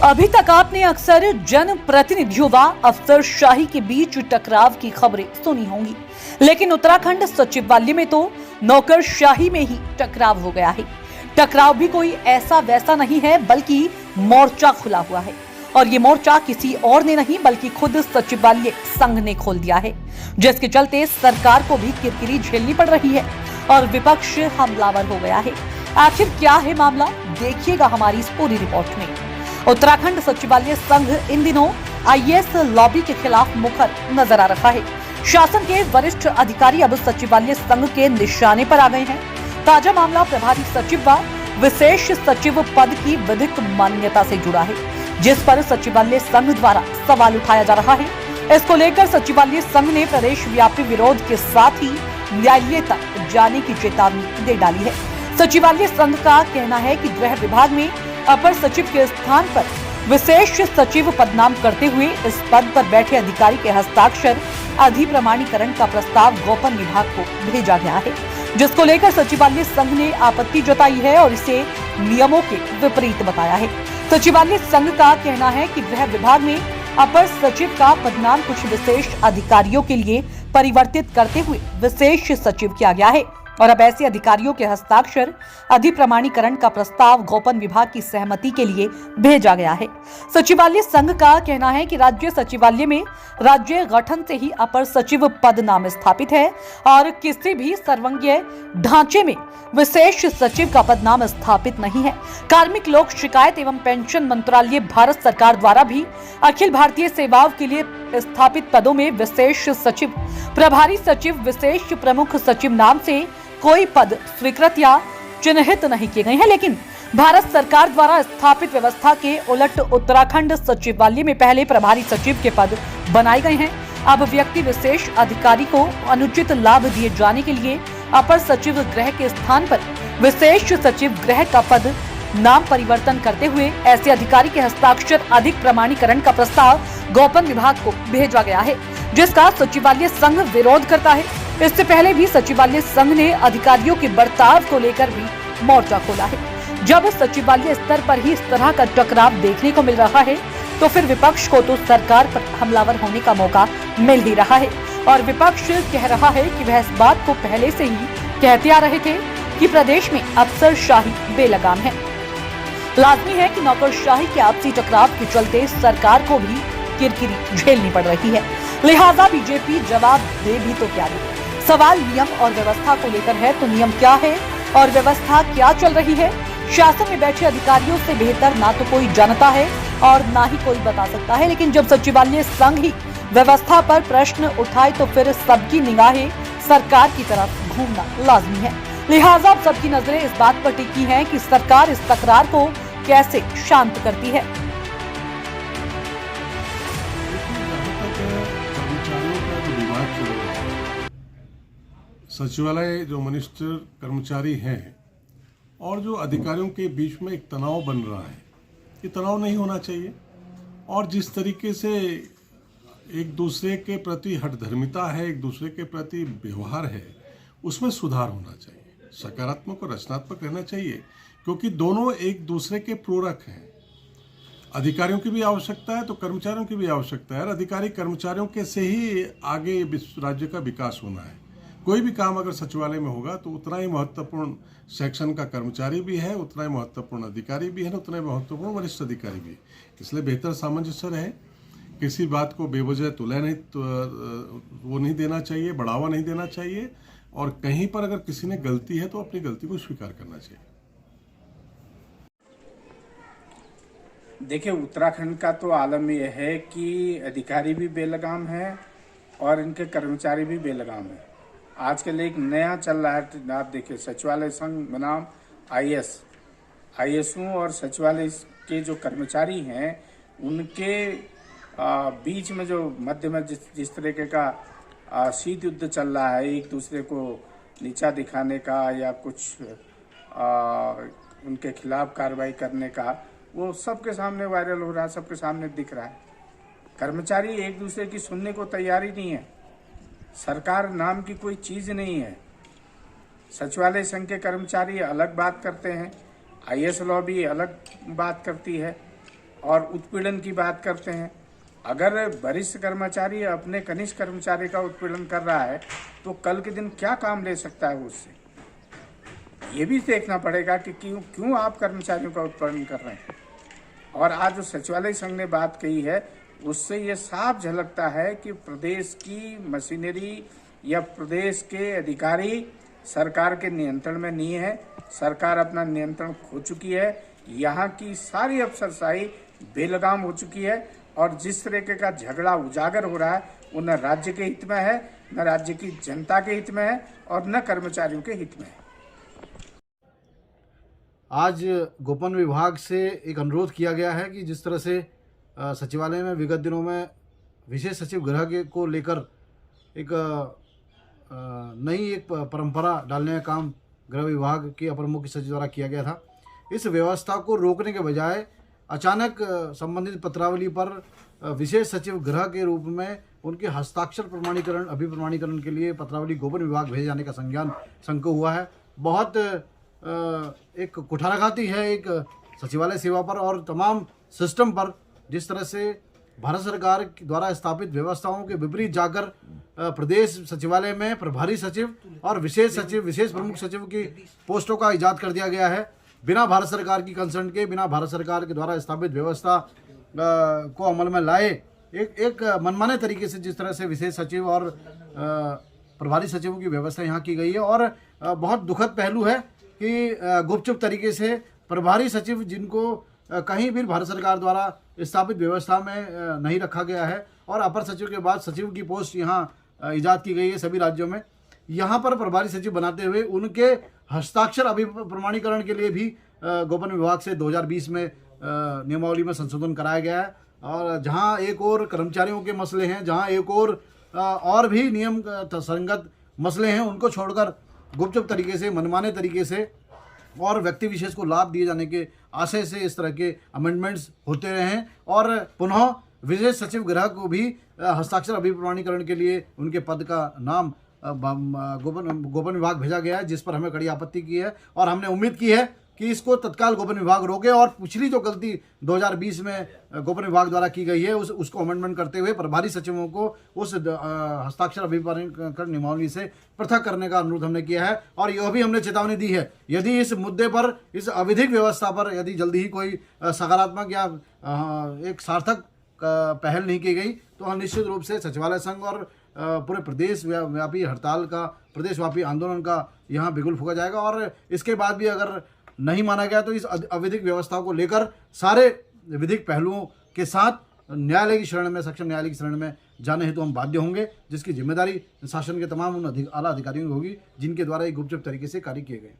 अभी तक आपने अक्सर जनप्रतिनिधियों व अफसरशाही के बीच टकराव की खबरें सुनी होंगी, लेकिन उत्तराखंड सचिवालय में तो नौकरशाही में ही टकराव हो गया है। टकराव भी कोई ऐसा वैसा नहीं है, बल्कि मोर्चा खुला हुआ है। और ये मोर्चा किसी और ने नहीं बल्कि खुद सचिवालय संघ ने खोल दिया है, जिसके चलते सरकार को भी किरकिरी झेलनी पड़ रही है और विपक्ष हमलावर हो गया है। आखिर क्या है मामला, देखिएगा हमारी इस पूरी रिपोर्ट में। उत्तराखंड सचिवालय संघ इन दिनों आईएएस लॉबी के खिलाफ मुखर नजर आ रहा है। शासन के वरिष्ठ अधिकारी अब सचिवालय संघ के निशाने पर आ गए हैं। ताजा मामला प्रभारी सचिव व विशेष सचिव पद की विधिक मान्यता से जुड़ा है, जिस पर सचिवालय संघ द्वारा सवाल उठाया जा रहा है। इसको लेकर सचिवालय संघ ने प्रदेश व्यापी विरोध के साथ ही न्यायालय तक जाने की चेतावनी दे डाली है। सचिवालय संघ का कहना है कि गृह विभाग में अपर सचिव के स्थान पर विशेष सचिव पदनाम करते हुए इस पद पर बैठे अधिकारी के हस्ताक्षर अधिप्रमाणीकरण का प्रस्ताव गोपन विभाग को भेजा गया है, जिसको लेकर सचिवालय संघ ने आपत्ति जताई है और इसे नियमों के विपरीत बताया है। सचिवालय संघ का कहना है कि गृह विभाग में अपर सचिव का पदनाम कुछ विशेष अधिकारियों के लिए परिवर्तित करते हुए विशेष सचिव किया गया है और अब ऐसे अधिकारियों के हस्ताक्षर अधिप्रमाणीकरण का प्रस्ताव गोपन विभाग की सहमति के लिए भेजा गया है। सचिवालय संघ का कहना है कि राज्य सचिवालय में राज्य गठन से ही अपर सचिव पद नाम स्थापित है और किसी भी सर्वंगीय ढांचे में विशेष सचिव का पद नाम स्थापित नहीं है। कार्मिक लोक शिकायत एवं पेंशन मंत्रालय भारत सरकार द्वारा भी अखिल भारतीय सेवाओं के लिए स्थापित पदों में विशेष सचिव, प्रभारी सचिव, विशेष प्रमुख सचिव नाम से कोई पद स्वीकृत या चिन्हित नहीं किए गए हैं, लेकिन भारत सरकार द्वारा स्थापित व्यवस्था के उलट उत्तराखंड सचिवालय में पहले प्रभारी सचिव के पद बनाए गए हैं। अब व्यक्ति विशेष अधिकारी को अनुचित लाभ दिए जाने के लिए अपर सचिव गृह के स्थान पर विशेष सचिव गृह का पद नाम परिवर्तन करते हुए ऐसे अधिकारी के हस्ताक्षर अधिक प्रमाणीकरण का प्रस्ताव गोपन विभाग को भेजा गया है, जिसका सचिवालय संघ विरोध करता है। इससे पहले भी सचिवालय संघ ने अधिकारियों के बर्ताव को लेकर भी मोर्चा खोला है। जब सचिवालय स्तर पर ही इस तरह का टकराव देखने को मिल रहा है, तो फिर विपक्ष को तो सरकार पर हमलावर होने का मौका मिल ही रहा है और विपक्ष कह रहा है कि वह इस बात को पहले से ही कहते आ रहे थे कि प्रदेश में अफसरशाही बेलगाम है। लाजमी है कि नौकरशाही के आपसी टकराव के चलते सरकार को भी किरकिरी झेलनी पड़ रही है, लिहाजा बीजेपी जवाब दे भी तो क्या दे। सवाल नियम और व्यवस्था को लेकर है, तो नियम क्या है और व्यवस्था क्या चल रही है? शासन में बैठे अधिकारियों से बेहतर ना तो कोई जानता है और ना ही कोई बता सकता है, लेकिन जब सचिवालय संघ ही व्यवस्था पर प्रश्न उठाए तो फिर सबकी निगाहें सरकार की तरफ घूमना लाजमी है। लिहाजा अब सबकी नजरें इस बात पर टिकी हैं कि सरकार इस तकरार को कैसे शांत करती है। सचिवालय जो मिनिस्टर कर्मचारी हैं और जो अधिकारियों के बीच में एक तनाव बन रहा है, ये तनाव नहीं होना चाहिए और जिस तरीके से एक दूसरे के प्रति हठधर्मिता है, एक दूसरे के प्रति व्यवहार है, उसमें सुधार होना चाहिए। सकारात्मक और रचनात्मक रहना चाहिए, क्योंकि दोनों एक दूसरे के पूरक हैं। अधिकारियों की भी आवश्यकता है तो कर्मचारियों की भी आवश्यकता है और अधिकारी कर्मचारियों के से ही आगे राज्य का विकास होना है। कोई भी काम अगर सचिवालय में होगा तो उतना ही महत्वपूर्ण सेक्शन का कर्मचारी भी है, उतना ही महत्वपूर्ण अधिकारी भी है, उतना ही महत्वपूर्ण वरिष्ठ अधिकारी भी है। इसलिए बेहतर सामंजस्य रहे, किसी बात को बेवजह तुलय नहीं तो वो नहीं देना चाहिए, बढ़ावा नहीं देना चाहिए और कहीं पर अगर किसी ने गलती है तो अपनी गलती को स्वीकार करना चाहिए। देखिए, उत्तराखंड का तो आलम यह है कि अधिकारी भी बेलगाम है और इनके कर्मचारी भी बेलगाम है। आजकल एक नया चल रहा है, आप देखिए सचिवालय संघ बनाम आईएएसओं और सचिवालय के जो कर्मचारी हैं उनके बीच में जो मध्य में जिस तरीके का शीत युद्ध चल रहा है, एक दूसरे को नीचा दिखाने का या कुछ उनके खिलाफ कार्रवाई करने का, वो सबके सामने वायरल हो रहा है, सबके सामने दिख रहा है। कर्मचारी एक दूसरे की सुनने को तैयार ही नहीं है। सरकार नाम की कोई चीज नहीं है। सचिवालय संघ के कर्मचारी अलग बात करते हैं, आईएएस लॉबी अलग बात करती है और उत्पीड़न की बात करते हैं। अगर वरिष्ठ कर्मचारी अपने कनिष्ठ कर्मचारी का उत्पीड़न कर रहा है तो कल के दिन क्या काम ले सकता है उससे, ये भी देखना पड़ेगा कि क्यों आप कर्मचारियों का उत्पीड़न कर रहे हैं। और आज जो सचिवालय संघ ने बात कही है उससे ये साफ झलकता है कि प्रदेश की मशीनरी या प्रदेश के अधिकारी सरकार के नियंत्रण में नहीं है। सरकार अपना नियंत्रण खो चुकी है। यहाँ की सारी अफसरशाही बेलगाम हो चुकी है और जिस तरीके का झगड़ा उजागर हो रहा है वो न राज्य के हित में है, न राज्य की जनता के हित में है और न कर्मचारियों के हित में है। आज गोपन विभाग से एक अनुरोध किया गया है कि जिस तरह से सचिवालय में विगत दिनों में विशेष सचिव गृह के को लेकर एक नई एक परंपरा डालने का काम गृह विभाग के अपर मुख्य सचिव द्वारा किया गया था, इस व्यवस्था को रोकने के बजाय अचानक संबंधित पत्रावली पर विशेष सचिव गृह के रूप में उनके हस्ताक्षर प्रमाणीकरण अभिप्रमाणीकरण के लिए पत्रावली गोपन विभाग भेजे जाने का संज्ञान संघ को हुआ है। बहुत एक कुठाराघाती है एक सचिवालय सेवा पर और तमाम सिस्टम पर, जिस तरह से भारत सरकार द्वारा स्थापित व्यवस्थाओं के विपरीत जाकर प्रदेश सचिवालय में प्रभारी सचिव और विशेष सचिव विशेष प्रमुख सचिव की पोस्टों का इजाद कर दिया गया है बिना भारत सरकार की कंसर्न के, बिना भारत सरकार के द्वारा स्थापित व्यवस्था को अमल में लाए एक मनमाने तरीके से जिस तरह से विशेष सचिव और प्रभारी सचिवों की व्यवस्था यहाँ की गई है। और बहुत दुखद पहलू है कि गुपचुप तरीके से प्रभारी सचिव जिनको कहीं भी भारत सरकार द्वारा स्थापित व्यवस्था में नहीं रखा गया है और अपर सचिव के बाद सचिव की पोस्ट यहाँ इजाद की गई है सभी राज्यों में, यहाँ पर प्रभारी सचिव बनाते हुए उनके हस्ताक्षर अभिप्रमाणीकरण के लिए भी गोपन विभाग से 2020 में नियमावली में संशोधन कराया गया है। और जहाँ एक और कर्मचारियों के मसले हैं, जहाँ एक और भी नियम संगत मसले हैं, उनको छोड़कर गुपचुप तरीके से मनमाने तरीके से और व्यक्ति विशेष को लाभ दिए जाने के आशय से इस तरह के अमेंडमेंट्स होते रहे हैं और पुनः विशेष सचिव गृह को भी हस्ताक्षर अभिप्रमाणीकरण के लिए उनके पद का नाम गोपन विभाग भेजा गया है, जिस पर हमें कड़ी आपत्ति की है और हमने उम्मीद की है कि इसको तत्काल गोपन विभाग रोके और पिछली जो गलती 2020 में गोपन विभाग द्वारा की गई है उसको अमेंडमेंट करते हुए प्रभारी सचिवों को उस हस्ताक्षर अभिप्रमाणीकरण नियमावली से पृथक करने का अनुरोध हमने किया है। और यह भी हमने चेतावनी दी है, यदि इस मुद्दे पर, इस अविधिक व्यवस्था पर यदि जल्दी ही कोई सकारात्मक या एक सार्थक पहल नहीं की गई तो निश्चित रूप से सचिवालय संघ और पूरे प्रदेश व्यापी हड़ताल का, प्रदेशव्यापी आंदोलन का यहाँ बिगुल फूंका जाएगा। और इसके बाद भी अगर नहीं माना गया तो इस अविधिक व्यवस्था को लेकर सारे विधिक पहलुओं के साथ न्यायालय की शरण में, सक्षम न्यायालय की शरण में जाने हेतु हम बाध्य होंगे, जिसकी जिम्मेदारी शासन के तमाम उन आला अधिकारियों की होगी जिनके द्वारा ये गुपचुप तरीके से कार्य किए गए।